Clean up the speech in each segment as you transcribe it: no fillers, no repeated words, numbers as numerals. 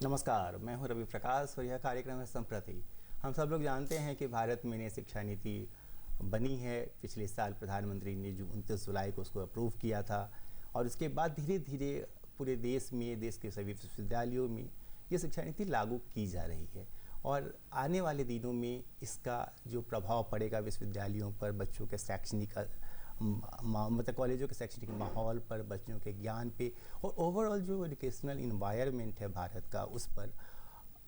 नमस्कार, मैं हूं रवि प्रकाश और यह कार्यक्रम है संप्रति। हम सब लोग जानते हैं कि भारत में नई शिक्षा नीति बनी है। पिछले साल प्रधानमंत्री ने जो 29 जुलाई को उसको अप्रूव किया था और उसके बाद धीरे धीरे पूरे देश में, देश के सभी विश्वविद्यालयों में ये शिक्षा नीति लागू की जा रही है। और आने वाले दिनों में इसका जो प्रभाव पड़ेगा विश्वविद्यालयों पर, बच्चों के शैक्षणिक मतलब कॉलेजों के शैक्षणिक माहौल पर, बच्चों के ज्ञान पे और ओवरऑल जो एजुकेशनल इन्वायरमेंट है भारत का,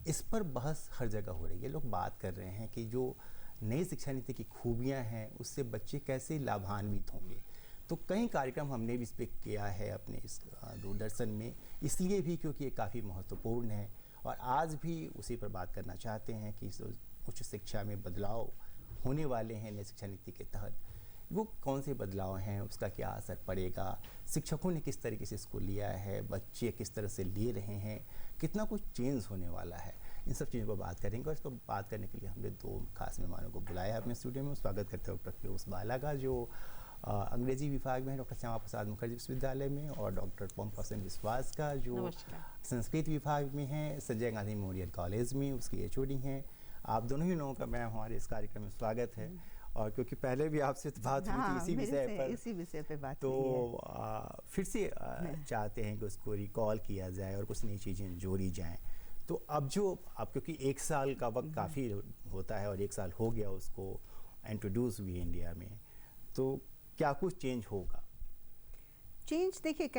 इस पर बहस हर जगह हो रही है। लोग बात कर रहे हैं कि जो नई शिक्षा नीति की खूबियां हैं उससे बच्चे कैसे लाभान्वित होंगे। तो कई कार्यक्रम हमने भी इस पर किया है अपने इस दूरदर्शन में, इसलिए भी क्योंकि ये काफ़ी महत्वपूर्ण है और आज भी उसी पर बात करना चाहते हैं कि उच्च शिक्षा में बदलाव होने वाले हैं नई शिक्षा नीति के तहत। वो कौन से बदलाव हैं, उसका क्या असर पड़ेगा, शिक्षकों ने किस तरीके से इसको लिया है, बच्चे किस तरह से ले रहे हैं, कितना कुछ चेंज होने वाला है, इन सब चीज़ों पर बात करेंगे। और इस पर बात करने के लिए हमने दो खास मेहमानों को बुलाया अपने स्टूडियो में। स्वागत करते हुए प्रत्युष बाला का, जो अंग्रेजी विभाग में है डॉक्टर श्यामा प्रसाद मुखर्जी विश्वविद्यालय में, और डॉक्टर पॉम विश्वास का, जो संस्कृत विभाग में है संजय गांधी मेमोरियल कॉलेज में, उसकी HOD हैं। आप दोनों ही लोगों का मैं हमारे इस कार्यक्रम में स्वागत है। और क्योंकि पहले भी आपसे बात हुई थी इसी विषय पर बात, तो फिर से चाहते हैं कि उसको रिकॉल किया जाए और कुछ नई चीज़ें जोड़ी जाएं। तो अब क्योंकि एक साल का वक्त काफ़ी होता है और एक साल हो गया उसको इंट्रोड्यूस हुई इंडिया में, तो क्या कुछ चेंज होगा? चेंज देखिए,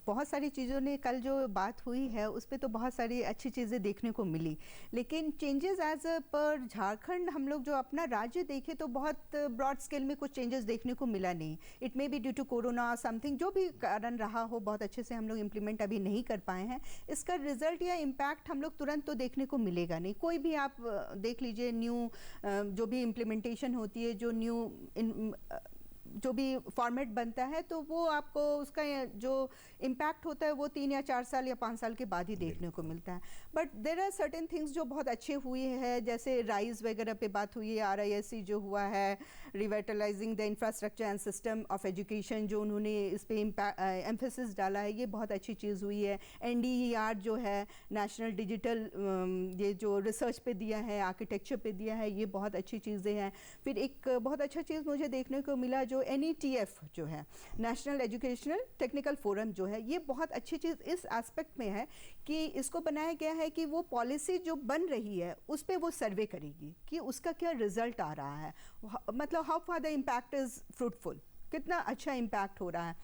बहुत सारी चीज़ों ने, कल जो बात हुई है उस पर तो बहुत सारी अच्छी चीज़ें देखने को मिली, लेकिन चेंजेस एज पर झारखंड हम लोग जो अपना राज्य देखें तो बहुत ब्रॉड स्केल में कुछ चेंजेस देखने को मिला नहीं। It may be due to corona something, जो भी कारण रहा हो, बहुत अच्छे से हम लोग इम्प्लीमेंट अभी नहीं कर पाए हैं। इसका रिजल्ट या इम्पैक्ट हम लोग तुरंत तो देखने को मिलेगा नहीं। कोई भी आप देख लीजिए, न्यू जो भी इम्प्लीमेंटेशन होती है, जो भी फॉर्मेट बनता है, तो वो आपको उसका जो इम्पैक्ट होता है वो 3 या 4 साल या 5 साल के बाद ही देखने को मिलता है। But there are certain things जो बहुत अच्छे हुए हैं, जैसे राइज वगैरह पे बात हुई है, RISC जो हुआ है, revitalising the infrastructure and system of education, जो उन्होंने इस पर एम्फेसिस डाला है, ये बहुत अच्छी चीज़ हुई है। NDER जो है, नेशनल डिजिटल, ये जो रिसर्च पे दिया है, आर्किटेक्चर पे दिया है, ये बहुत अच्छी चीज़ें हैं। फिर एक बहुत अच्छा चीज़ मुझे देखने को मिला, जो NETF जो है, नेशनल एजुकेशनल टेक्निकल फोरम जो है, ये बहुत अच्छी चीज़ इस एस्पेक्ट में है कि इसको बनाया गया है कि वो पॉलिसी जो बन रही है उस पर वो सर्वे करेगी कि उसका क्या रिजल्ट आ रहा है, मतलब how far the impact is fruitful, कितना अच्छा इम्पैक्ट हो रहा है।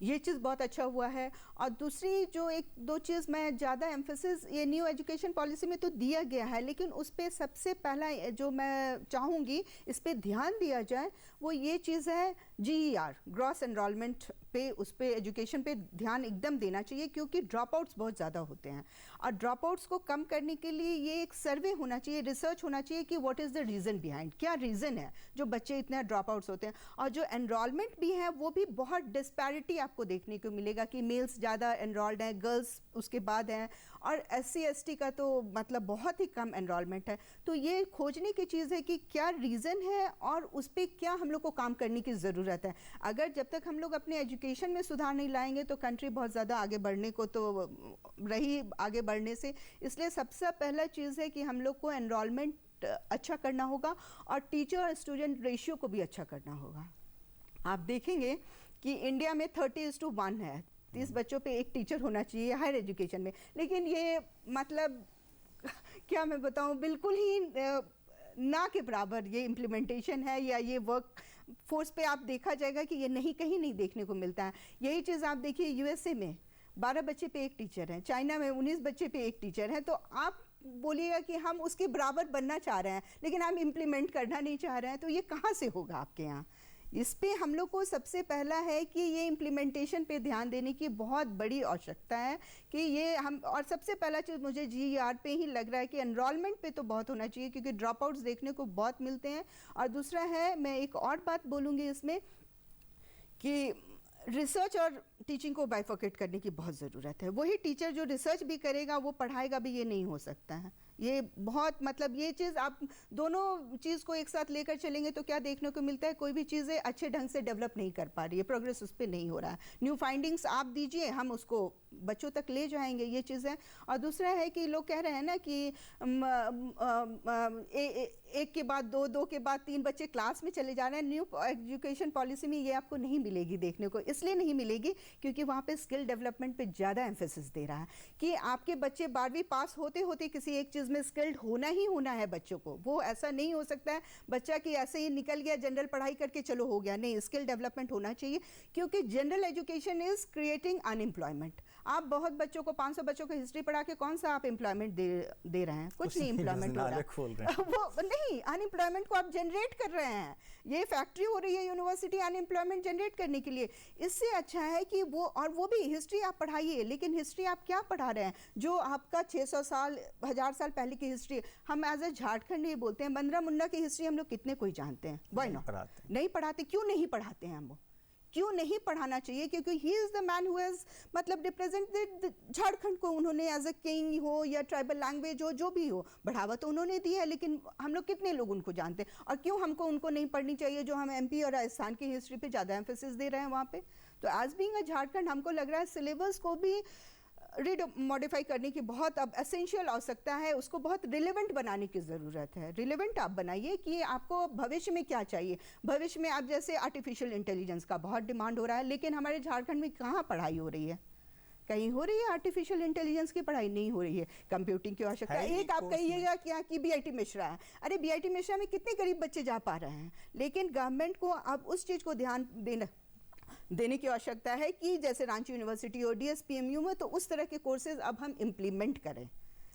ये चीज़ बहुत अच्छा हुआ है। और दूसरी जो 1-2 चीज़ मैं ज़्यादा एम्फेसिस ये न्यू एजुकेशन पॉलिसी में तो दिया गया है, लेकिन उस पर सबसे पहला जो मैं चाहूँगी इस पर ध्यान दिया जाए वो ये चीज़ है, GER, ग्रॉस एनरोलमेंट पे, उस पे एजुकेशन पे ध्यान एकदम देना चाहिए, क्योंकि ड्रॉप आउट्स बहुत ज़्यादा होते हैं और ड्रॉप आउट्स को कम करने के लिए ये एक सर्वे होना चाहिए, रिसर्च होना चाहिए कि what is the reason behind, क्या रीज़न है जो बच्चे इतने ड्रॉप आउट्स होते हैं। और जो एनरोलमेंट भी है वो भी बहुत डिस्पैरिटी आपको देखने को मिलेगा कि मेल्स ज़्यादा एनरोल्ड हैं, गर्ल्स उसके बाद हैं, और SC ST का तो मतलब बहुत ही कम एनरोलमेंट है। तो ये खोजने की चीज़ है कि क्या रीज़न है और उस पर क्या हम लोग को काम करने की ज़रूरत है। अगर जब तक हम लोग अपने एजुकेशन में सुधार नहीं लाएंगे तो कंट्री बहुत ज़्यादा आगे बढ़ने को तो रही आगे बढ़ने से। इसलिए सबसे पहला चीज़ है कि हम लोग को एनरोलमेंट अच्छा करना होगा और टीचर और स्टूडेंट रेशियो को भी अच्छा करना होगा। आप देखेंगे कि इंडिया में 30:1 है, 30 बच्चों पे एक टीचर होना चाहिए हायर एजुकेशन में, लेकिन ये मतलब क्या मैं बताऊं, बिल्कुल ही ना के बराबर ये इम्प्लीमेंटेशन है या ये वर्क फोर्स पे आप देखा जाएगा कि ये नहीं, कहीं नहीं देखने को मिलता है। यही चीज़ आप देखिए USA में 12 बच्चे पे एक टीचर है, चाइना में 19 बच्चे पे एक टीचर है। तो आप बोलिएगा कि हम उसके बराबर बनना चाह रहे हैं लेकिन हम इम्प्लीमेंट करना नहीं चाह रहे हैं, तो ये कहाँ से होगा आपके यहाँ। इस पे हम लोग को सबसे पहला है कि ये इम्प्लीमेंटेशन पे ध्यान देने की बहुत बड़ी आवश्यकता है कि ये हम, और सबसे पहला चीज़ मुझे GER पे ही लग रहा है कि एनरोलमेंट पे तो बहुत होना चाहिए क्योंकि ड्रॉप आउट्स देखने को बहुत मिलते हैं। और दूसरा है, मैं एक और बात बोलूँगी इसमें कि रिसर्च और टीचिंग को बाइफोकेट करने की बहुत ज़रूरत है। वही टीचर जो रिसर्च भी करेगा वो पढ़ाएगा भी, ये नहीं हो सकता है। ये बहुत मतलब ये चीज़ आप दोनों चीज़ को एक साथ लेकर चलेंगे तो क्या देखने को मिलता है, कोई भी चीज़ें अच्छे ढंग से डेवलप नहीं कर पा रही है, प्रोग्रेस उस पर नहीं हो रहा है। न्यू फाइंडिंग्स आप दीजिए, हम उसको बच्चों तक ले जाएंगे, ये चीज़ें। और दूसरा है कि लोग कह रहे हैं ना कि एक के बाद दो, दो के बाद तीन बच्चे क्लास में चले जा रहे हैं। न्यू एजुकेशन पॉलिसी में ये आपको नहीं मिलेगी देखने को, इसलिए नहीं मिलेगी क्योंकि वहाँ पे स्किल डेवलपमेंट पे ज़्यादा एम्फेसिस दे रहा है कि आपके बच्चे 12वीं पास होते होते किसी एक चीज़ में स्किल्ड होना ही होना है बच्चों को। वो ऐसा नहीं हो सकता है बच्चा कि ऐसे ही निकल गया जनरल पढ़ाई करके चलो हो गया, नहीं, स्किल डेवलपमेंट होना चाहिए क्योंकि general education is creating unemployment. आप बहुत बच्चों को 500 बच्चों को हिस्ट्री पढ़ा के कौन सा आप एम्प्लॉयमेंट दे रहे हैं? कुछ नहीं एम्प्लॉयमेंट हो रहा है। वो नहीं, अनएम्प्लॉयमेंट को आप जनरेट कर रहे हैं। ये फैक्ट्री हो रही है यूनिवर्सिटी अनएम्प्लॉयमेंट जनरेट करने के लिए। इससे अच्छा है कि वो भी हिस्ट्री आप पढ़ाइए, लेकिन हिस्ट्री आप क्या पढ़ा रहे हैं जो आपका 600 साल 1000 साल पहले की हिस्ट्री। हम एज ए झारखंड ये बोलते हैं बंदरा मुंडा की हिस्ट्री हम लोग कितने कोई जानते हैं? Why not? नहीं पढ़ाते। क्यों नहीं पढ़ाते हैं? हम वो क्यों नहीं पढ़ाना चाहिए? क्योंकि he is the man who has मतलब रिप्रेजेंटेड झारखंड को। उन्होंने एज अ किंग हो या ट्राइबल लैंग्वेज हो, जो भी हो, बढ़ावा तो उन्होंने दी है, लेकिन हम लोग कितने लोग उनको जानते हैं? और क्यों हमको उनको नहीं पढ़नी चाहिए जो हम एमपी और राजस्थान की हिस्ट्री पे ज़्यादा एम्फेसिस दे रहे हैं वहाँ पे? तो एज बीइंग अ झारखंड हमको लग रहा है सिलेबस को भी मॉडिफाई करने की बहुत अब एसेंशियल आवश्यकता है, उसको बहुत रिलेवेंट बनाने की ज़रूरत है। रिलेवेंट आप बनाइए कि आपको भविष्य में क्या चाहिए। भविष्य में आप जैसे आर्टिफिशियल इंटेलिजेंस का बहुत डिमांड हो रहा है, लेकिन हमारे झारखंड में कहाँ पढ़ाई हो रही है? कहीं हो रही है आर्टिफिशियल इंटेलिजेंस की पढ़ाई? नहीं हो रही है। कंप्यूटिंग की आवश्यकता है। एक आप कहिएगा क्या कि बीआईटी मिश्रा है। अरे बीआईटी मिश्रा में कितने गरीब बच्चे जा पा रहे हैं, लेकिन गवर्नमेंट को अब उस चीज़ को ध्यान देने की आवश्यकता है कि जैसे रांची यूनिवर्सिटी और डीएसपीएमयू में तो उस तरह के कोर्सेज अब हम इम्प्लीमेंट करें।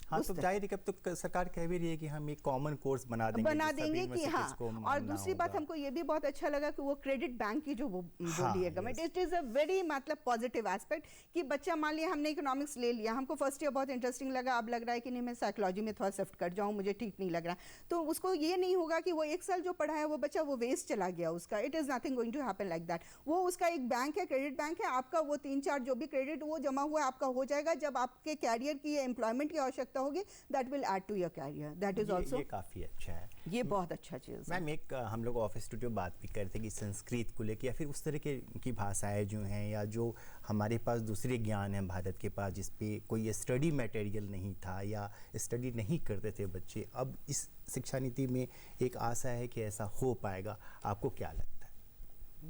हाँ, तो जाहिर है कि अब तो सरकार कह भी रही है कि हम एक कॉमन कोर्स बना देंगे कि हाँ। और दूसरी बात हमको ये भी बहुत अच्छा लगा कि वो क्रेडिट बैंक की जो वो बोली है government, it is a very मतलब पॉजिटिव एस्पेक्ट कि बच्चा मान लिया हमने इकोनॉमिक्स ले लिया, हमको फर्स्ट ईयर बहुत इंटरेस्टिंग लगा, अब लग रहा है कि नहीं मैं साइकोलॉजी में थोड़ा शिफ्ट कर जाऊँ, मुझे ठीक नहीं लग रहा, तो उसको ये नहीं होगा कि वो एक साल जो पढ़ा है वो बच्चा वो वेस्ट चला गया उसका। It is nothing going to happen like that. वो उसका एक बैंक है, क्रेडिट बैंक है, आपका वो 3-4 जो भी क्रेडिट वो जमा हुआ आपका हो जाएगा। जब आपके कैरियर की एम्प्लॉयमेंट की आवश्यकता होगी that add to your career. That is also ये काफ़ी अच्छा है, ये बहुत अच्छा चीज़ है। मैम एक हम लोग ऑफिस स्टूडियो बात भी करते कि संस्कृत को लेकर या फिर उस तरह की भाषाएं जो हैं या जो हमारे पास दूसरे ज्ञान हैं भारत के पास जिस पे कोई स्टडी मटेरियल नहीं था या स्टडी नहीं करते थे बच्चे, अब इस शिक्षा नीति में एक आशा है कि ऐसा हो पाएगा। आपको क्या लगता है?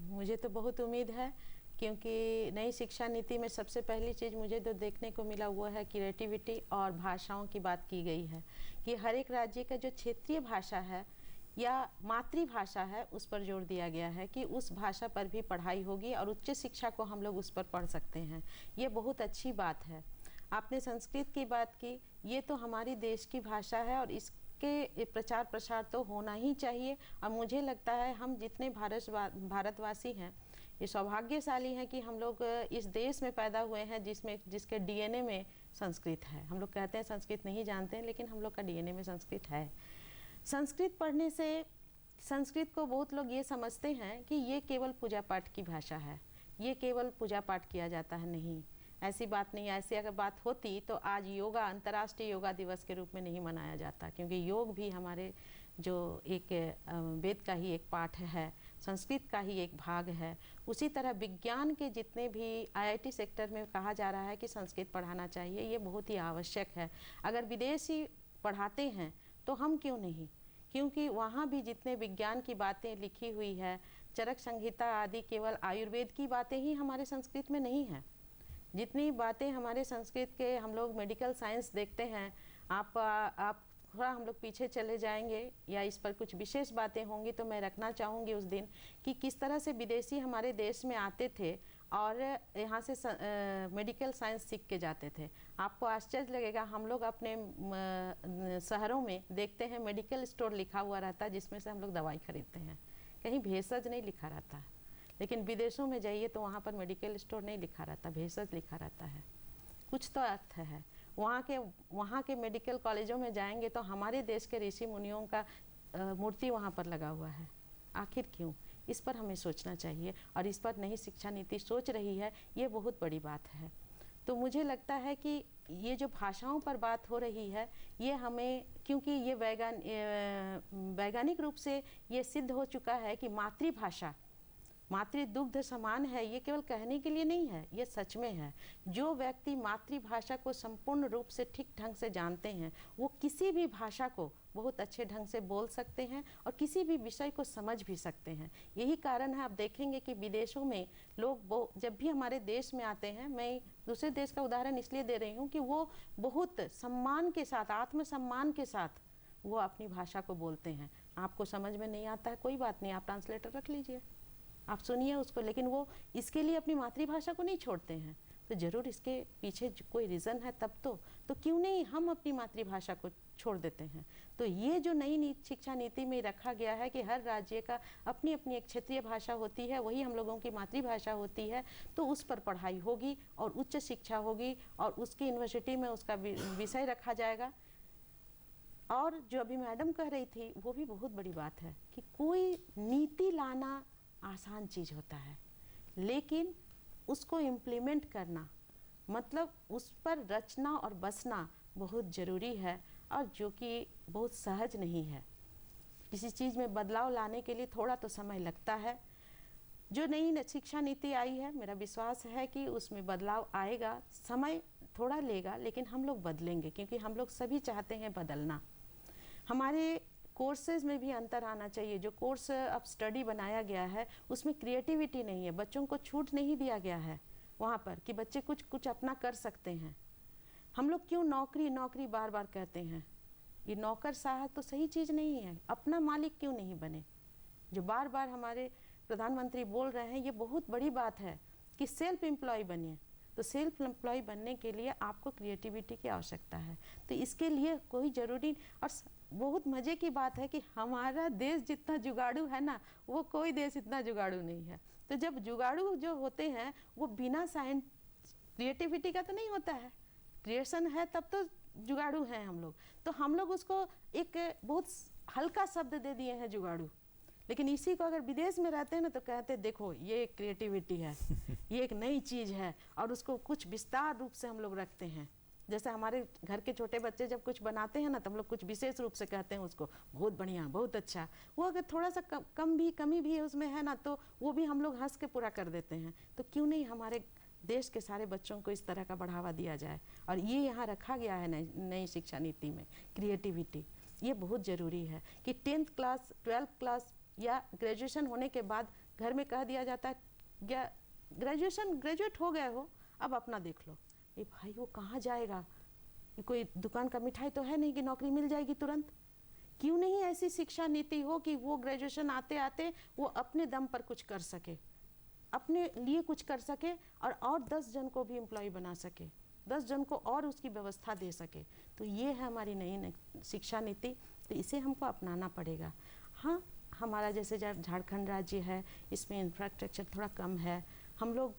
मुझे तो बहुत उम्मीद है, क्योंकि नई शिक्षा नीति में सबसे पहली चीज़ मुझे जो देखने को मिला वो है क्रिएटिविटी और भाषाओं की बात की गई है कि हर एक राज्य का जो क्षेत्रीय भाषा है या मातृभाषा है उस पर जोर दिया गया है कि उस भाषा पर भी पढ़ाई होगी और उच्च शिक्षा को हम लोग उस पर पढ़ सकते हैं। ये बहुत अच्छी बात है। आपने संस्कृत की बात की, ये तो हमारी देश की भाषा है और इसके प्रचार प्रसार तो होना ही चाहिए। और मुझे लगता है हम जितने भारतवासी हैं ये सौभाग्यशाली हैं कि हम लोग इस देश में पैदा हुए हैं जिसके डीएनए में संस्कृत है। हम लोग कहते हैं संस्कृत नहीं जानते हैं, लेकिन हम लोग का डीएनए में संस्कृत है। संस्कृत पढ़ने से संस्कृत को बहुत लोग ये समझते हैं कि ये केवल पूजा पाठ की भाषा है, ये केवल पूजा पाठ किया जाता है। नहीं, ऐसी बात नहीं। ऐसी अगर बात होती तो आज योगा अंतर्राष्ट्रीय योगा दिवस के रूप में नहीं मनाया जाता, क्योंकि योग भी हमारे जो एक वेद का ही एक पाठ है, संस्कृत का ही एक भाग है। उसी तरह विज्ञान के जितने भी आईआईटी सेक्टर में कहा जा रहा है कि संस्कृत पढ़ाना चाहिए, ये बहुत ही आवश्यक है। अगर विदेशी पढ़ाते हैं तो हम क्यों नहीं, क्योंकि वहाँ भी जितने विज्ञान की बातें लिखी हुई है, चरक संहिता आदि, केवल आयुर्वेद की बातें ही हमारे संस्कृत में नहीं है। जितनी बातें हमारे संस्कृत के हम लोग मेडिकल साइंस देखते हैं, आप थोड़ा हम लोग पीछे चले जाएंगे या इस पर कुछ विशेष बातें होंगी तो मैं रखना चाहूँगी उस दिन कि किस तरह से विदेशी हमारे देश में आते थे और यहाँ से मेडिकल साइंस सीख के जाते थे। आपको आश्चर्य लगेगा, हम लोग अपने शहरों में देखते हैं मेडिकल स्टोर लिखा हुआ रहता है जिसमें से हम लोग दवाई खरीदते हैं, कहीं भेषज नहीं लिखा रहता। लेकिन विदेशों में जाइए तो वहाँ पर मेडिकल स्टोर नहीं लिखा रहता, भेषज लिखा रहता है। कुछ तो अर्थ है। वहाँ के मेडिकल कॉलेजों में जाएंगे तो हमारे देश के ऋषि मुनियों का मूर्ति वहाँ पर लगा हुआ है। आखिर क्यों? इस पर हमें सोचना चाहिए और इस पर नई शिक्षा नीति सोच रही है, ये बहुत बड़ी बात है। तो मुझे लगता है कि ये जो भाषाओं पर बात हो रही है, ये हमें, क्योंकि ये वैज्ञानिक रूप से ये सिद्ध हो चुका है कि मातृभाषा मातृदुग्ध समान है, ये केवल कहने के लिए नहीं है, ये सच में है। जो व्यक्ति मातृभाषा को संपूर्ण रूप से ठीक ढंग से जानते हैं, वो किसी भी भाषा को बहुत अच्छे ढंग से बोल सकते हैं और किसी भी विषय को समझ भी सकते हैं। यही कारण है, आप देखेंगे कि विदेशों में लोग जब भी हमारे देश में आते हैं, मैं दूसरे देश का उदाहरण इसलिए दे रही हूँ कि वो बहुत सम्मान के साथ, आत्मसम्मान के साथ वो अपनी भाषा को बोलते हैं। आपको समझ में नहीं आता है, कोई बात नहीं, आप ट्रांसलेटर रख लीजिए, आप सुनिए उसको, लेकिन वो इसके लिए अपनी मातृभाषा को नहीं छोड़ते हैं। तो ज़रूर इसके पीछे कोई रीज़न है तब तो क्यों नहीं हम अपनी मातृभाषा को छोड़ देते हैं। तो ये जो नई शिक्षा नीति में रखा गया है कि हर राज्य का अपनी अपनी एक क्षेत्रीय भाषा होती है, वही हम लोगों की मातृभाषा होती है, तो उस पर पढ़ाई होगी और उच्च शिक्षा होगी और उसकी यूनिवर्सिटी में उसका विषय रखा जाएगा। और जो अभी मैडम कह रही थी वो भी बहुत बड़ी बात है कि कोई नीति लाना आसान चीज़ होता है, लेकिन उसको इम्प्लीमेंट करना, मतलब उस पर रचना और बसना बहुत ज़रूरी है, और जो कि बहुत सहज नहीं है। किसी चीज़ में बदलाव लाने के लिए थोड़ा तो समय लगता है। जो नई शिक्षा नीति आई है, मेरा विश्वास है कि उसमें बदलाव आएगा, समय थोड़ा लेगा, लेकिन हम लोग बदलेंगे, क्योंकि हम लोग सभी चाहते हैं बदलना। हमारे कोर्सेज में भी अंतर आना चाहिए। जो कोर्स अब स्टडी बनाया गया है उसमें क्रिएटिविटी नहीं है, बच्चों को छूट नहीं दिया गया है वहाँ पर कि बच्चे कुछ अपना कर सकते हैं। हम लोग क्यों नौकरी बार बार कहते हैं, ये नौकरशाह तो सही चीज़ नहीं है, अपना मालिक क्यों नहीं बने। जो बार बार हमारे प्रधानमंत्री बोल रहे हैं, ये बहुत बड़ी बात है कि सेल्फ एम्प्लॉय बनिए। तो सेल्फ एम्प्लॉय बनने के लिए आपको क्रिएटिविटी की आवश्यकता है। तो इसके लिए कोई ज़रूरी, और बहुत मज़े की बात है कि हमारा देश जितना जुगाड़ू है ना, वो कोई देश इतना जुगाड़ू नहीं है। तो जब जुगाड़ू जो होते हैं वो बिना साइंस क्रिएटिविटी का तो नहीं होता है, क्रिएशन है तब तो जुगाड़ू हैं हम लोग। तो हम लोग उसको एक बहुत हल्का शब्द दे दिए हैं जुगाड़ू, लेकिन इसी को अगर विदेश में रहते हैं ना तो कहते हैं देखो ये क्रिएटिविटी है, ये एक नई चीज़ है, और उसको कुछ विस्तार रूप से हम लोग रखते हैं। जैसे हमारे घर के छोटे बच्चे जब कुछ बनाते हैं ना तो हम लोग कुछ विशेष रूप से कहते हैं उसको बहुत बढ़िया, बहुत अच्छा। वो अगर थोड़ा सा कमी भी उसमें है ना तो वो भी हम लोग हंस के पूरा कर देते हैं। तो क्यों नहीं हमारे देश के सारे बच्चों को इस तरह का बढ़ावा दिया जाए। और ये यहाँ रखा गया है नई शिक्षा नीति में, क्रिएटिविटी। ये बहुत ज़रूरी है कि 10th क्लास 12th क्लास या ग्रेजुएशन होने के बाद घर में कह दिया जाता है या ग्रेजुएट हो गए हो, अब अपना देख लो। ये भाई वो कहाँ जाएगा, कोई दुकान का मिठाई तो है नहीं कि नौकरी मिल जाएगी तुरंत। क्यों नहीं ऐसी शिक्षा नीति हो कि वो ग्रेजुएशन आते आते वो अपने दम पर कुछ कर सके, अपने लिए कुछ कर सके, और 10 जन को भी एम्प्लॉय बना सके, 10 जन को और उसकी व्यवस्था दे सके। तो ये है हमारी नई शिक्षा नीति, तो इसे हमको अपनाना पड़ेगा। हाँ, हमारा जैसे झारखंड राज्य है, इसमें इंफ्रास्ट्रक्चर थोड़ा कम है, हम लोग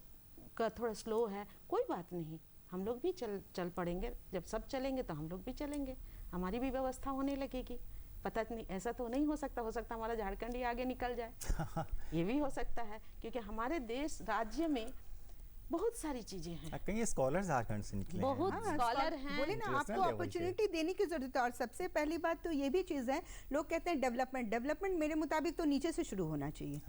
का थोड़ा स्लो है, कोई बात नहीं, हम लोग भी चल पड़ेंगे। जब सब चलेंगे तो हम लोग भी चलेंगे, हमारी भी व्यवस्था होने लगेगी। पता नहीं, ऐसा तो नहीं हो सकता हमारा झारखंड ही आगे निकल जाए ये भी हो सकता है, क्योंकि हमारे देश राज्य में बहुत सारी चीजें हैं। कई स्कॉलर झारखंड से निकले बहुत हैं। स्कॉलर हैं। बोले ना, आपको अपॉर्चुनिटी देने की जरूरत है। और सबसे पहली बात तो ये भी चीज़ है, लोग कहते हैं डेवलपमेंट मेरे मुताबिक तो नीचे से शुरू होना चाहिए।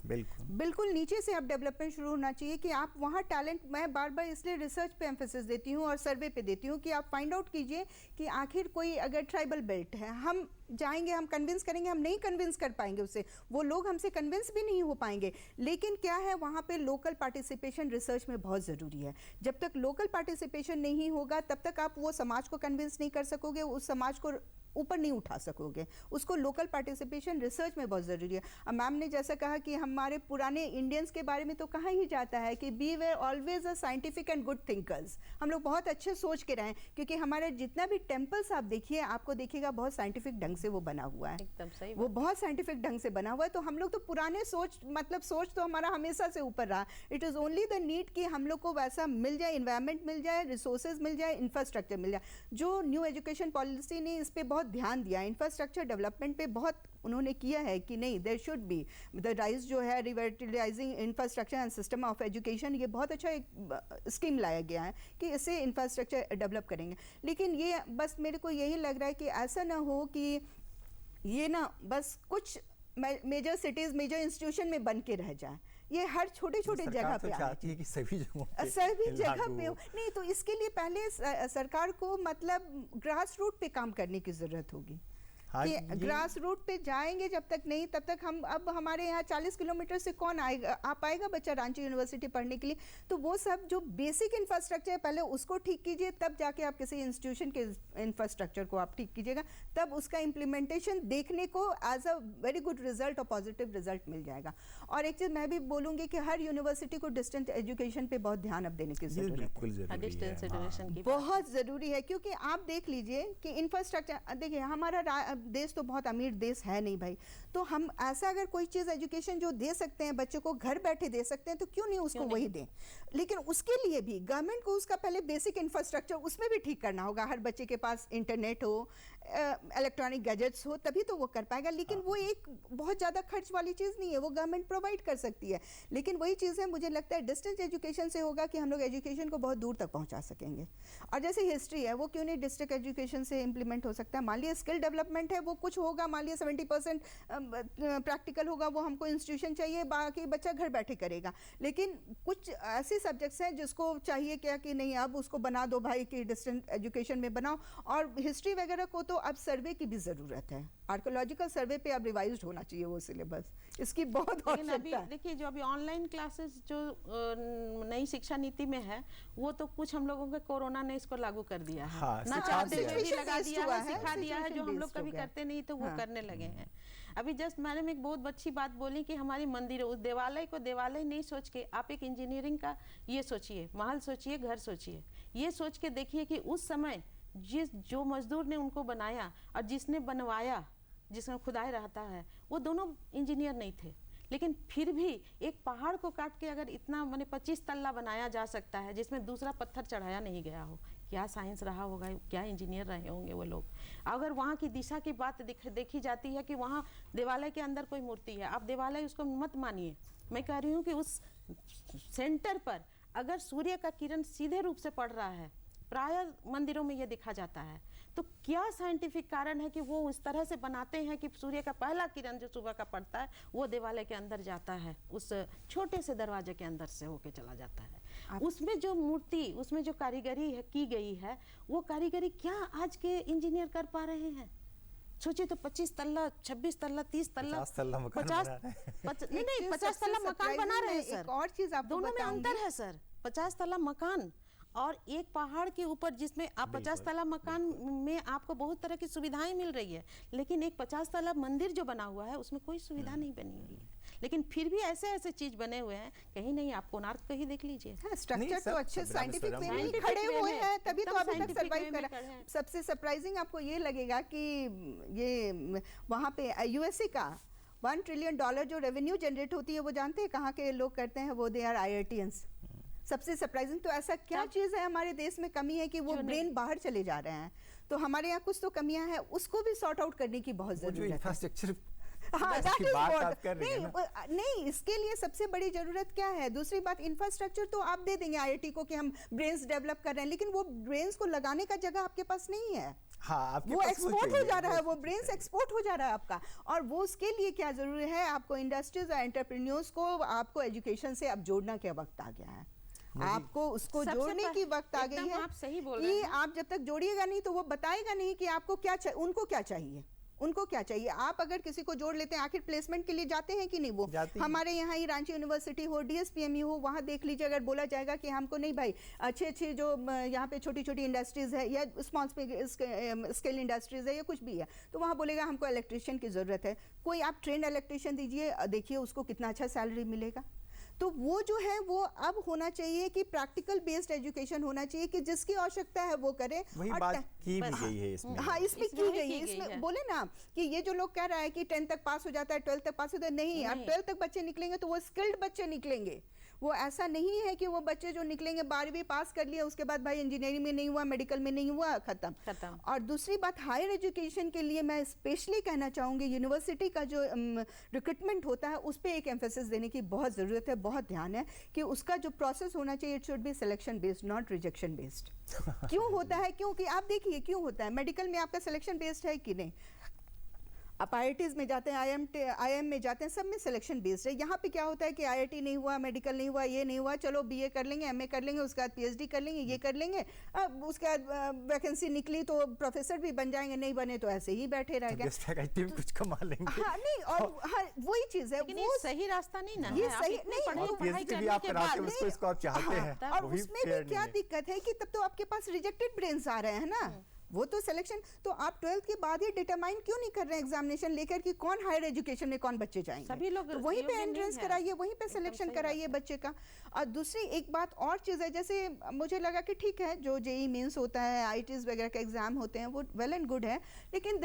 बिल्कुल नीचे से अब डेवलपमेंट शुरू होना चाहिए कि आप वहाँ टैलेंट, मैं बार बार इसलिए रिसर्च पे एम्फेसिस देती हूँ और सर्वे पे देती हूँ कि आप फाइंड आउट कीजिए कि आखिर कोई अगर ट्राइबल बेल्ट है, हम जाएंगे, हम कन्विंस करेंगे, हम नहीं कन्विंस कर पाएंगे उससे, वो लोग हमसे कन्विंस भी नहीं हो पाएंगे। लेकिन क्या है, वहाँ पे लोकल पार्टिसिपेशन रिसर्च में बहुत ज़रूरी है। जब तक लोकल पार्टिसिपेशन नहीं होगा तब तक आप वो समाज को कन्विंस नहीं कर सकोगे, उस समाज को ऊपर नहीं उठा सकोगे। उसको लोकल पार्टिसिपेशन रिसर्च में बहुत ज़रूरी है। अब मैम ने जैसा कहा कि हमारे पुराने इंडियंस के बारे में तो कहा ही जाता है कि be were always a scientific and good thinkers. हम लोग बहुत अच्छे सोच के रहें, क्योंकि हमारा जितना भी टेम्पल्स आप देखिए, आपको देखिएगा बहुत साइंटिफिक ढंग से वो बना हुआ है, एकदम सही, वो बहुत साइंटिफिक ढंग से बना हुआ है। तो हम लोग तो पुराने सोच, मतलब सोच तो हमारा हमेशा से ऊपर रहा। It is only the need कि हम लोग को वैसा मिल जाए, इन्वायरमेंट मिल जाए, रिसोर्सेज मिल जाए, इंफ्रास्ट्रक्चर मिल जाए। जो न्यू एजुकेशन पॉलिसी ने इस पर बहुत ध्यान दिया, इंफ्रास्ट्रक्चर डेवलपमेंट पे बहुत उन्होंने किया है कि नहीं, there should be the rise जो है revitalising infrastructure and system of education, ये बहुत अच्छा एक स्कीम लाया गया है कि इससे इंफ्रास्ट्रक्चर डेवलप करेंगे। लेकिन ये बस मेरे को यही लग रहा है कि ऐसा ना हो कि ये ना बस कुछ मेजर सिटीज मेजर इंस्टीट्यूशन में बन के रह जाए, ये हर छोटे छोटे जगह पे चाहती है कि सभी जगह पे हो। नहीं तो इसके लिए पहले सरकार को मतलब ग्रास रूट पे काम करने की जरूरत होगी। कि ग्रास रूट पे जाएंगे जब तक नहीं, तब तक हम, अब हमारे यहाँ 40 किलोमीटर से कौन आएगा, आ पाएगा बच्चा रांची यूनिवर्सिटी पढ़ने के लिए? तो वो सब जो बेसिक इंफ्रास्ट्रक्चर है पहले उसको ठीक कीजिए, तब जाके आप किसी इंस्टीट्यूशन के इंफ्रास्ट्रक्चर को आप ठीक कीजिएगा, तब उसका इम्प्लीमेंटेशन देखने को as a very good result और पॉजिटिव रिजल्ट मिल जाएगा। और एक चीज़ मैं भी बोलूँगी कि हर यूनिवर्सिटी को डिस्टेंस एजुकेशन पे बहुत ध्यान अब देने की जरूरत है, बहुत ज़रूरी है। क्योंकि आप देख लीजिए कि इंफ्रास्ट्रक्चर, देखिए हमारा देश तो बहुत अमीर देश है नहीं भाई, तो हम ऐसा अगर कोई चीज़ एजुकेशन जो दे सकते हैं बच्चों को, घर बैठे दे सकते हैं, तो क्यों नहीं उसको वही दें। लेकिन उसके लिए भी गवर्नमेंट को उसका पहले बेसिक इंफ्रास्ट्रक्चर उसमें भी ठीक करना होगा, हर बच्चे के पास इंटरनेट हो, इलेक्ट्रॉनिक गैजेट्स हो, तभी तो वो कर पाएगा। लेकिन वो एक बहुत ज़्यादा खर्च वाली चीज़ नहीं है, वो गवर्नमेंट प्रोवाइड कर सकती है। लेकिन वही चीज़ है, मुझे लगता है डिस्टेंस एजुकेशन से होगा कि हम लोग एजुकेशन को बहुत दूर तक पहुँचा सकेंगे। और जैसे हिस्ट्री है, वो क्यों नहीं डिस्ट्रिक्ट एजुकेशन से इम्प्लीमेंट हो सकता है? मान लिया स्किल डेवलपमेंट है, वो कुछ होगा, मान लिया 70% प्रैक्टिकल होगा, वो हमको इंस्टीट्यूशन चाहिए, बाकी बच्चा घर बैठे करेगा। लेकिन कुछ ऐसे सब्जेक्ट्स हैं जिसको चाहिए क्या कि नहीं अब उसको बना दो भाई कि डिस्टेंस एजुकेशन में बनाओ। और हिस्ट्री वगैरह को तो अब सर्वे की भी ज़रूरत है, आर्कोलॉजिकल सर्वे पे अब रिवाइज्ड होना चाहिए वो सिलेबस, इसकी बहुत आवश्यकता है। देखिए जो अभी ऑनलाइन क्लासेस जो नई शिक्षा नीति में है, वो तो कुछ हम लोगों के कोरोना ने इसको लागू कर दिया है, ना चाहते हुए भी लगा दिया है, सिखा दिया है, जो हम लोग कभी करते नहीं तो वो करने लगे हैं। अभी जस्ट मैडम एक बहुत अच्छी बात बोली कि हमारी मंदिर, उस देवालय को देवालय नहीं सोच के आप एक इंजीनियरिंग का ये सोचिए, महल सोचिए, घर सोचिए, ये सोच के देखिए कि उस समय जो मजदूर ने उनको बनाया और जिसने बनवाया, जिसमें खुदाई रहता है, वो दोनों इंजीनियर नहीं थे। लेकिन फिर भी एक पहाड़ को काट के अगर इतना माने 25 तल्ला बनाया जा सकता है जिसमें दूसरा पत्थर चढ़ाया नहीं गया हो, क्या साइंस रहा होगा, क्या इंजीनियर रहे होंगे वो लोग। अगर वहाँ की दिशा की बात देखी जाती है कि वहाँ देवालय के अंदर कोई मूर्ति है, आप देवालय उसको मत मानिए, मैं कह रही हूँ कि उस सेंटर पर अगर सूर्य का किरण सीधे रूप से पड़ रहा है, प्राय मंदिरों में ये देखा जाता है, तो क्या साइंटिफिक कारण है कि वो उस तरह से बनाते हैं कि सूर्य का पहला किरण जो सुबह का पड़ता है वो देवालय के अंदर जाता है, उस छोटे से दरवाजे के अंदर से होके चला जाता है। उसमें जो मूर्ति, उसमें जो कारीगरी है की गई है, वो कारीगरी क्या आज के इंजीनियर कर पा रहे हैं? सोचिए तो 25 तल्ला, 26 तल्ला, 30 तल्ला, 50 तल्ला मकान बना रहे हैं। नहीं 50 तल्ला मकान बना रहे हैं सर। एक और चीज आपको दोनों में अंतर है सर, 50 तल्ला मकान और एक पहाड़ के ऊपर जिसमें आप 50 तला मकान में आपको बहुत तरह की सुविधाएं मिल रही है, लेकिन एक 50 तला मंदिर जो बना हुआ है उसमें कोई सुविधा नहीं बनी हुई है। लेकिन फिर भी ऐसे ऐसे चीज बने हुए हैं, कहीं नहीं आप कोणार्क को ही देख लीजिए, स्ट्रक्चर तो अच्छे साइंटिफिक वे में खड़े हुए हैं, तभी तो अभी तक सर्वाइव कर रहे हैं। सबसे सरप्राइजिंग आपको ये लगेगा कि ये वहाँ पे यूएसए का $1 ट्रिलियन जो रेवेन्यू जनरेट होती है, वो जानते हैं कहाँ के लोग करते हैं? वो दे आर IITians। सबसे सरप्राइजिंग तो ऐसा क्या चीज़ है हमारे देश में कमी है कि वो ब्रेन बाहर चले जा रहे हैं? तो हमारे यहाँ कुछ तो कमियां हैं, उसको भी सॉर्ट आउट करने की बहुत जरूरत है। हाँ, नहीं, इसके लिए सबसे बड़ी जरूरत क्या है? दूसरी बात, इंफ्रास्ट्रक्चर तो आप दे देंगे IIT को कि हम ब्रेन्स डेवलप कर रहे हैं, लेकिन वो ब्रेन्स को लगाने का जगह आपके पास नहीं है। हाँ, वो एक्सपोर्ट हो जा रहा है, वो ब्रेन्स एक्सपोर्ट हो जा रहा है आपका। और वो उसके लिए क्या जरूरी है? आपको इंडस्ट्रीज और एंटरप्रेन्योर्स को आपको एजुकेशन से अब जोड़ना के वक्त आ गया है, आपको उसको जोड़ने की वक्त आ गई है। आप सही बोल रहे हैं। आप जब तक जोड़िएगा नहीं तो वो बताएगा नहीं कि आपको क्या चाहिए, उनको क्या चाहिए, उनको क्या चाहिए। आप अगर किसी को जोड़ लेते हैं, आखिर प्लेसमेंट के लिए जाते हैं कि नहीं? वो हमारे यहाँ ही रांची यूनिवर्सिटी हो, DSPMU हो, वहाँ देख लीजिए, अगर बोला जाएगा कि हमको नहीं भाई अच्छे जो यहाँ पे छोटी छोटी इंडस्ट्रीज है या स्मॉल स्केल इंडस्ट्रीज है या कुछ भी है, तो वहाँ बोलेगा हमको इलेक्ट्रिशियन की ज़रूरत है। कोई आप ट्रेंड इलेक्ट्रिशियन दीजिए, देखिए उसको कितना अच्छा सैलरी मिलेगा। तो वो जो है वो अब होना चाहिए कि प्रैक्टिकल बेस्ड एजुकेशन होना चाहिए कि जिसकी आवश्यकता है वो करे। वही बात की भी गई है इसमें। हाँ, इसमें की गई है। इसमें बोले ना कि ये जो लोग कह रहा है कि 10 तक पास हो जाता है, 12 तक पास होता है, नहीं, अब 12 तक बच्चे निकलेंगे तो वो स्किल्ड बच्चे निकलेंगे, वो ऐसा नहीं है कि वो बच्चे जो निकलेंगे 12वीं पास कर लिया उसके बाद भाई इंजीनियरिंग में नहीं हुआ, मेडिकल में नहीं हुआ, खत्म। और दूसरी बात, हायर एजुकेशन के लिए मैं स्पेशली कहना चाहूँगी यूनिवर्सिटी का जो रिक्रूटमेंट होता है उस पर एक एम्फेसिस देने की बहुत ज़रूरत है, बहुत ध्यान है कि उसका जो प्रोसेस होना चाहिए it should be selection based not rejection based. क्यों होता है? क्योंकि आप देखिए क्यों होता है, मेडिकल में आपका सिलेक्शन बेस्ड है कि नहीं, आप IITs में जाते हैं, IIM में जाते हैं, सब में सिलेक्शन बेस्ड है। यहाँ पे क्या होता है कि IIT नहीं हुआ, मेडिकल नहीं हुआ, ये नहीं हुआ, चलो BA कर लेंगे, MA कर लेंगे, उसके बाद PhD कर लेंगे, ये कर लेंगे, अब उसके बाद वैकेंसी निकली तो प्रोफेसर भी बन जाएंगे, नहीं बने तो ऐसे ही बैठे रह गए, कुछ कमा लेंगे। हाँ नहीं, और वही चीज है, वो सही रास्ता नहीं ना, ये सही नहीं, और उसमें भी क्या दिक्कत है कि तब तो आपके पास रिजेक्टेड ब्रेन्स आ रहे हैं ना, वो तो सिलेक्शन, तो आप 12th के बाद ही डिटरमाइन क्यों नहीं कर रहे हैं एग्जामिनेशन लेकर कि कौन हायर एजुकेशन में कौन बच्चे जाएंगे? सभी लोग तो वहीं पे एंट्रेंस कराइए, वहीं पे सिलेक्शन कराइए बच्चे का। और दूसरी एक बात और चीज़ है, जैसे मुझे लगा कि ठीक है जो JEE मेंस होता है, IITs वगैरह का एग्जाम होते हैं वो वेल एंड गुड है, लेकिन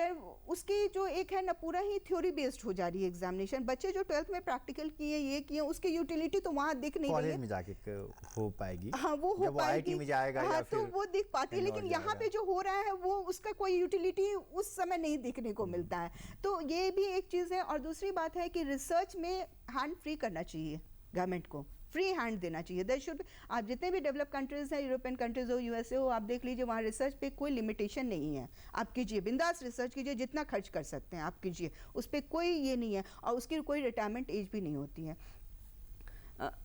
उसकी जो एक है ना पूरा ही थ्योरी बेस्ड हो जा रही है एग्जामिनेशन। बच्चे जो 12th में प्रैक्टिकल किए, ये किए, उसकी यूटिलिटी तो वहाँ दिख नहीं रही है, में जाके हो पाएगी। हाँ वो हो पाएगी, में जाएगा, हाँ तो वो दिख पाती है, लेकिन यहाँ पे जो हो रहा है वो उसका कोई यूटिलिटी उस समय नहीं देखने को मिलता है। तो ये भी एक चीज़ है। और दूसरी बात है कि रिसर्च में हैंड फ्री करना चाहिए, गवर्नमेंट को फ्री हैंड देना चाहिए। देयर शुड, आप जितने भी डेवलप कंट्रीज हैं, यूरोपियन कंट्रीज हो, USA हो, आप देख लीजिए वहाँ रिसर्च पे कोई लिमिटेशन नहीं है, आप कीजिए बिंदास रिसर्च कीजिए, जितना खर्च कर सकते हैं आप कीजिए, उस पर कोई ये नहीं है, और उसकी कोई रिटायरमेंट एज भी नहीं होती है।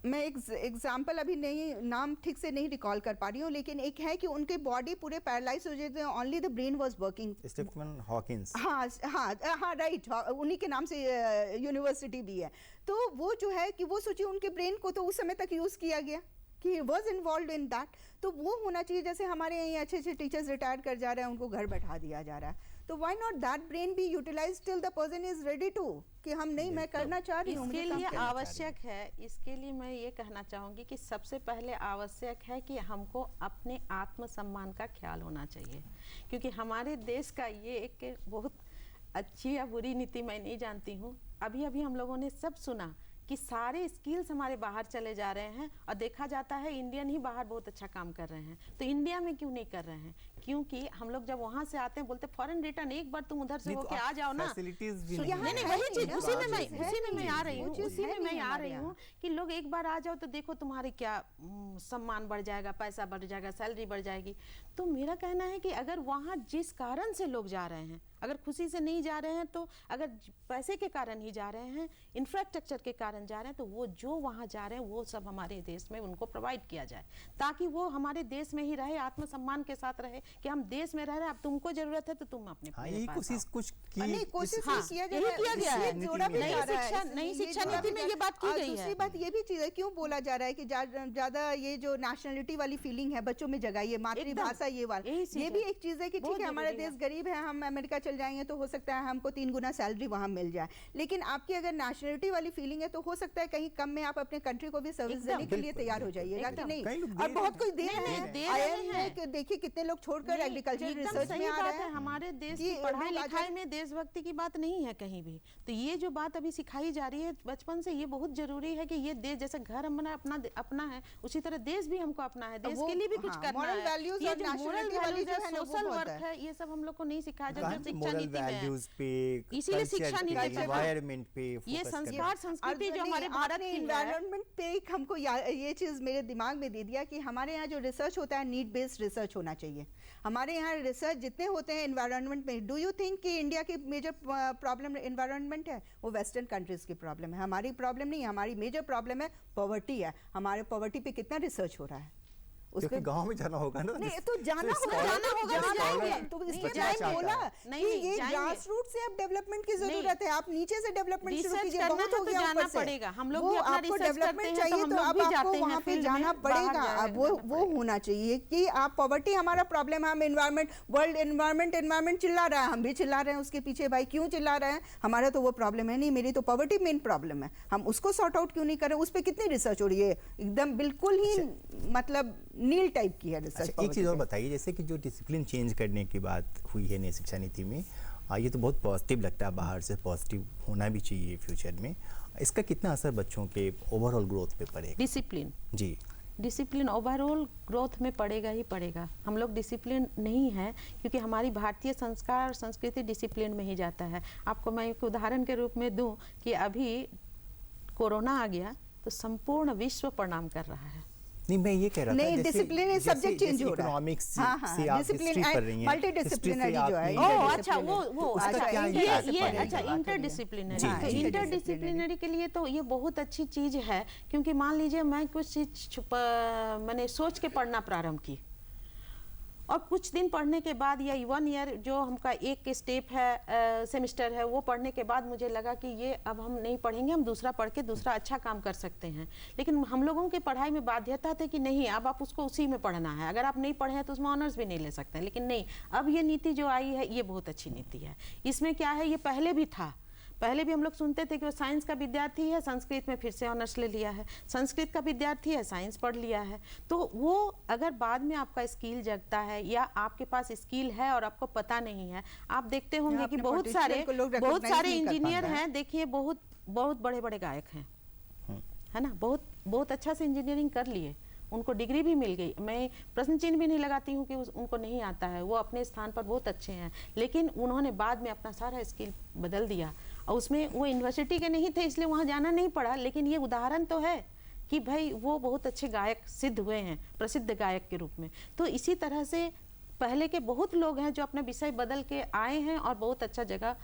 मैं एक एग्जाम्पल अभी नहीं, नाम ठीक से नहीं रिकॉल कर पा रही हूँ, लेकिन एक है कि उनके बॉडी पूरे पैरालाइज हो जाते हैं, only the brain was working. Stephen Hawkins, हाँ राइट, उन्हीं के नाम से यूनिवर्सिटी भी है। तो वो जो है कि वो सोचिए उनके ब्रेन को तो उस समय तक यूज़ किया गया कि वॉज इन्वॉल्व इन दैट, तो वो होना चाहिए। जैसे हमारे यहाँ अच्छे अच्छे टीचर्स रिटायर कर जा रहे हैं, उनको घर बैठा दिया जा रहा है, तो why not that brain be utilised till the person is ready to, कि हम नहीं, मैं करना चाह रही हूँ। इसके लिए आवश्यक है, इसके लिए मैं ये कहना चाहूँगी कि सबसे पहले आवश्यक है कि हमको अपने आत्मसम्मान का ख्याल होना चाहिए, क्योंकि हमारे देश का ये एक बहुत अच्छी या बुरी नीति मैं नहीं जानती हूँ। अभी अभी हम लोगों ने सब सुना कि सारे स्किल्स हमारे बाहर चले जा रहे हैं, और देखा जाता है इंडियन ही बाहर बहुत अच्छा काम कर रहे हैं, तो इंडिया में क्यों नहीं कर रहे हैं? क्योंकि हम लोग जब वहां से आते हैं बोलते फॉरेन रिटर्न, एक बार तुम उधर से होके आ जाओ ना, नहीं वही चीज उसी में मैं आ रही हूँ कि लोग एक बार आ जाओ तो देखो तुम्हारी क्या सम्मान बढ़ जाएगा, पैसा बढ़ जाएगा, सैलरी बढ़ जाएगी। तो मेरा कहना है कि अगर वहाँ जिस कारण से लोग जा रहे हैं, अगर खुशी से नहीं जा रहे हैं, तो अगर पैसे के कारण ही जा रहे हैं, इंफ्रास्ट्रक्चर के कारण जा रहे हैं, तो वो जो वहाँ जा रहे हैं वो सब हमारे देश में उनको प्रोवाइड किया जाए, ताकि वो हमारे देश में ही रहे, आत्मसम्मान के साथ रहे कि हम देश में रह रहे हैं, अब तुमको जरूरत है तो तुम अपने कोशिश किया गया है। नई शिक्षा नीति में ये बात की गई है। दूसरी बात ये भी चीज है, क्यों बोला जा रहा है कि ज्यादा ये जो नेशनलिटी वाली फीलिंग है बच्चों में जगाइए, मातृभाषा ये वाला, ये भी एक चीज है कि ठीक है हमारा देश गरीब है, हम अमेरिका चल जाएंगे तो हो सकता है हमको 3 गुना सैलरी वहां मिल जाए, लेकिन आपकी अगर नेशनलिटी वाली फीलिंग है तो हो सकता है कहीं कम में आप अपने कंट्री को भी सर्विस देने के लिए तैयार हो जाइएगा कि नहीं। और बहुत कुछ दे रहे हैं, देखिए कितने लोग छोड़कर एग्रीकल्चर रिसर्च में आ रहे हैं। हमारे देश की पढ़ाई लिखाई में देशभक्ति की बात नहीं है कहीं भी, तो ये जो बात अभी सिखाई जा रही है बचपन से, ये बहुत जरूरी है कि ये देश जैसे घर हमारा अपना है, उसी तरह देश भी हमको अपना है, देश के लिए भी कुछ करना है। ये जो मोरल वैल्यूज है, सोशल वर्क है, ये सब हम लोग को नहीं सिखाया जाता जो शिक्षा नीति में है। इसीलिए शिक्षा नीति एनवायरनमेंट पे, ये संस्कार संस्कृति जो हमारे भारत की एनवायरनमेंट पे हमको ये चीज मेरे दिमाग में दे दिया कि हमारे यहाँ जो रिसर्च होता है नीड बेस्ड रिसर्च होना चाहिए। हमारे यहाँ रिसर्च जितने होते हैं एनवायरनमेंट में, डू यू थिंक कि इंडिया की मेजर प्रॉब्लम एनवायरनमेंट है? वो वेस्टर्न कंट्रीज की प्रॉब्लम है, हमारी प्रॉब्लम नहीं है। हमारी मेजर प्रॉब्लम है पॉवर्टी है। हमारे पॉवर्टी पे कितना रिसर्च हो रहा है? उसके गांव में जाना होगा ना, नहीं तो जाना होगा तो इसलिए बोला नहीं, ये ग्रास रूट से अब डेवलपमेंट की जरूरत है। आप नीचे से डेवलपमेंट शुरू कीजिए, बहुत हो गया ऊपर से। हम लोग भी अपना आपको रिसर्च डेवलपमेंट चाहिए तो अब आपको वहाँ पे जाना पड़ेगा। अब वो होना चाहिए कि आप पॉवर्टी हमारा प्रॉब्लम है, हम एनवायरमेंट, वर्ल्ड एनवायरमेंट चिल्ला रहा है, हम भी चिल्ला रहे हैं उसके पीछे। भाई क्यों चिल्ला रहे हैं? हमारा तो वो प्रॉब्लम है नहीं, मेरी तो पॉवर्टी मेन प्रॉब्लम है, हम उसको सॉर्ट आउट क्यों नहीं करें? उस पर कितनी रिसर्च हो रही है, एकदम बिल्कुल ही मतलब नील टाइप की है रिसर्च। एक चीज़ और बताइए, जैसे कि जो डिसिप्लिन चेंज करने की बात हुई है नई शिक्षा नीति में, ये तो बहुत पॉजिटिव लगता है, बाहर से पॉजिटिव होना भी चाहिए फ्यूचर में। इसका कितना असर बच्चों के ओवरऑल ग्रोथ पे पड़ेगा? डिसिप्लिन जी, डिसिप्लिन ओवरऑल ग्रोथ में पड़ेगा ही पड़ेगा। हम लोग डिसिप्लिन नहीं है क्योंकि हमारी भारतीय संस्कार और संस्कृति डिसिप्लिन में ही जाता है। आपको मैं एक उदाहरण के रूप में दूं कि अभी कोरोना आ गया तो संपूर्ण विश्व प्रणाम कर रहा है। नहीं, मैं ये कह रहा था नहीं, डिसिप्लिन सब्जेक्ट चेंज हो रहा है। इकोनॉमिक्स से हाँ, आप हिस्ट्री पढ़ रही हैं, मल्टीडिसिप्लिनरी जो है। ओह अच्छा, वो उसका अच्छा, क्या ये पड़ेगा? अच्छा इंटरडिसिप्लिनरी। जी, तो जी। इंटरडिसिप्लिनरी के लिए तो ये बहुत अच्छी चीज है, क्योंकि मान लीजिए मैं कुछ चीज मैंने सोच के पढ़ना प्रारंभ की और कुछ दिन पढ़ने के बाद या 1 ईयर जो हमका एक स्टेप है सेमेस्टर है वो पढ़ने के बाद मुझे लगा कि ये अब हम नहीं पढ़ेंगे, हम दूसरा पढ़ के दूसरा अच्छा काम कर सकते हैं। लेकिन हम लोगों की पढ़ाई में बाध्यता थी कि नहीं, अब आप उसको उसी में पढ़ना है, अगर आप नहीं पढ़े हैं तो उसमें ऑनर्स भी नहीं ले सकते हैं। लेकिन नहीं, अब ये नीति जो आई है ये बहुत अच्छी नीति है। इसमें क्या है, ये पहले भी था, पहले भी हम लोग सुनते थे कि वो साइंस का विद्यार्थी है, संस्कृत में फिर से ऑनर्स ले लिया है, संस्कृत का विद्यार्थी है, साइंस पढ़ लिया है। तो वो अगर बाद में आपका स्किल जगता है या आपके पास स्किल है और आपको पता नहीं है, आप देखते होंगे कि बहुत सारे इंजीनियर हैं, देखिए बहुत बड़े बड़े गायक हैं, है ना, बहुत अच्छा से इंजीनियरिंग कर लिए, उनको डिग्री भी मिल गई। मैं प्रश्न चिन्ह भी नहीं लगाती हूँ कि उनको नहीं आता है, वो अपने स्थान पर बहुत अच्छे हैं, लेकिन उन्होंने बाद में अपना सारा स्किल बदल दिया और उसमें वो यूनिवर्सिटी के नहीं थे इसलिए वहाँ जाना नहीं पड़ा। लेकिन ये उदाहरण तो है कि भाई वो बहुत अच्छे गायक सिद्ध हुए हैं, प्रसिद्ध गायक के रूप में। तो इसी तरह से पहले के बहुत लोग हैं जो अपने विषय बदल के आए हैं और बहुत अच्छा जगह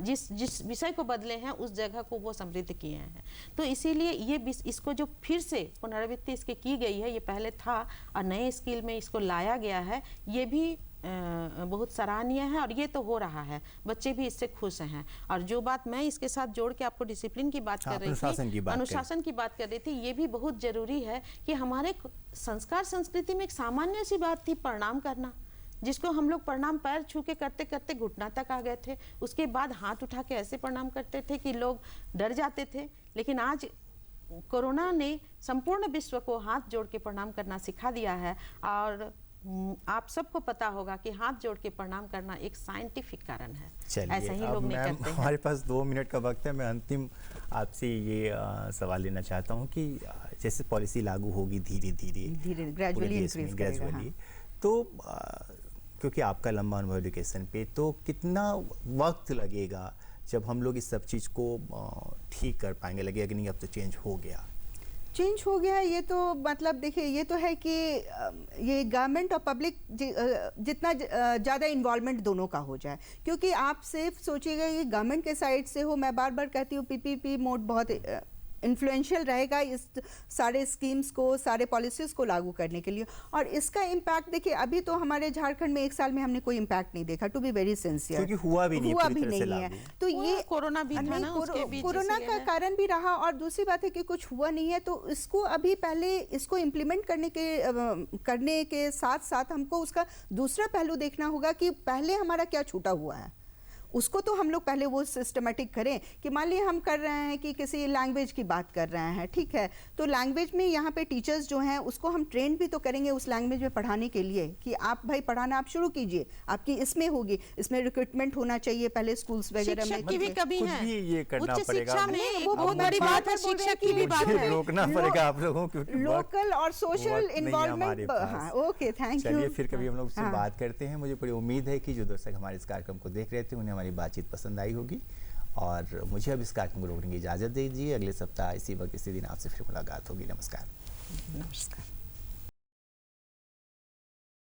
जिस विषय को बदले हैं उस जगह को वो समृद्ध किए हैं। तो इसीलिए ये इसको जो फिर से पुनरावृत्ति इसकी की गई है, ये पहले था और नए स्किल में इसको लाया गया है, ये भी बहुत सराहनीय है और ये तो हो रहा है, बच्चे भी इससे खुश हैं। और जो बात मैं इसके साथ जोड़ के आपको डिसिप्लिन की बात कर रही थी, अनुशासन की बात कर रही थी, ये भी बहुत जरूरी है कि हमारे संस्कार संस्कृति में एक सामान्य सी बात थी प्रणाम करना, जिसको हम लोग प्रणाम पैर छू के करते करते घुटना तक आ गए थे, उसके बाद हाथ उठा के ऐसे प्रणाम करते थे कि लोग डर जाते थे। लेकिन आज कोरोना ने संपूर्ण विश्व को हाथ जोड़ के प्रणाम करना सिखा दिया है और आप सबको पता होगा कि हाथ जोड़ के प्रणाम करना एक साइंटिफिक कारण है, ऐसा ही लोग नहीं करते हैं। हमारे पास 2 मिनट का वक्त है, मैं अंतिम आपसे ये सवाल लेना चाहता हूँ कि जैसे पॉलिसी लागू होगी धीरे धीरे ग्रेजुअली, तो क्योंकि आपका लंबा अनुभव एजुकेशन पे, तो कितना वक्त लगेगा जब हम लोग इस सब चीज़ को ठीक कर पाएंगे? लगेगा कि नहीं अब तो चेंज हो गया है? ये तो मतलब देखिए, ये तो है कि ये गवर्नमेंट और पब्लिक जितना ज़्यादा इन्वॉल्वमेंट दोनों का हो जाए, क्योंकि आप सिर्फ सोचिएगा ये गवर्नमेंट के साइड से हो, मैं बार बार कहती हूँ पीपीपी मोड बहुत इन्फ्लुएंशियल रहेगा इस सारे स्कीम्स को, सारे पॉलिसीज़ को लागू करने के लिए। और इसका इम्पैक्ट देखिए, अभी तो हमारे झारखंड में 1 साल में हमने कोई इम्पैक्ट नहीं देखा, टू बी वेरी सिंसियर, क्योंकि हुआ भी नहीं है। तो ये कोरोना भी था ना, कोरोना का कारण भी रहा और दूसरी बात है कि कुछ हुआ नहीं है। तो इसको अभी पहले इसको इम्प्लीमेंट करने के साथ साथ हमको उसका दूसरा पहलू देखना होगा कि पहले हमारा क्या छूटा हुआ है, उसको तो हम लोग पहले वो सिस्टमेटिक करें। कि मान लीजिए हम कर रहे हैं कि किसी लैंग्वेज की बात कर रहे हैं, ठीक है, तो लैंग्वेज में यहाँ पे टीचर्स जो हैं उसको हम ट्रेन भी तो करेंगे उस लैंग्वेज में पढ़ाने के लिए कि आप भाई पढ़ाना आप शुरू कीजिए, आपकी इसमें होगी, इसमें रिक्रूटमेंट होना चाहिए पहले स्कूल्स वगैरह में। शिक्षक की भी कमी है, ये करना उच्च पड़ेगा, शिक्षा में वो बहुत बड़ी बात है, शिक्षक की भी बात है, रोकना पड़ेगा आप लोगों को, लोकल और social involvement. Okay, thank you. चलिए फिर कभी हम लोग उससे बात करते हैं। मुझे पूरी उम्मीद है कि जो दर्शक हमारे इस कार्यक्रम को देख रहे थे उन्हें हमारी बातचीत पसंद आई होगी और मुझे अब इस कार्यक्रम को रोकने की इजाज़त दीजिए। अगले सप्ताह इसी वक्त इसी दिन आपसे फिर मुलाकात होगी। नमस्कार।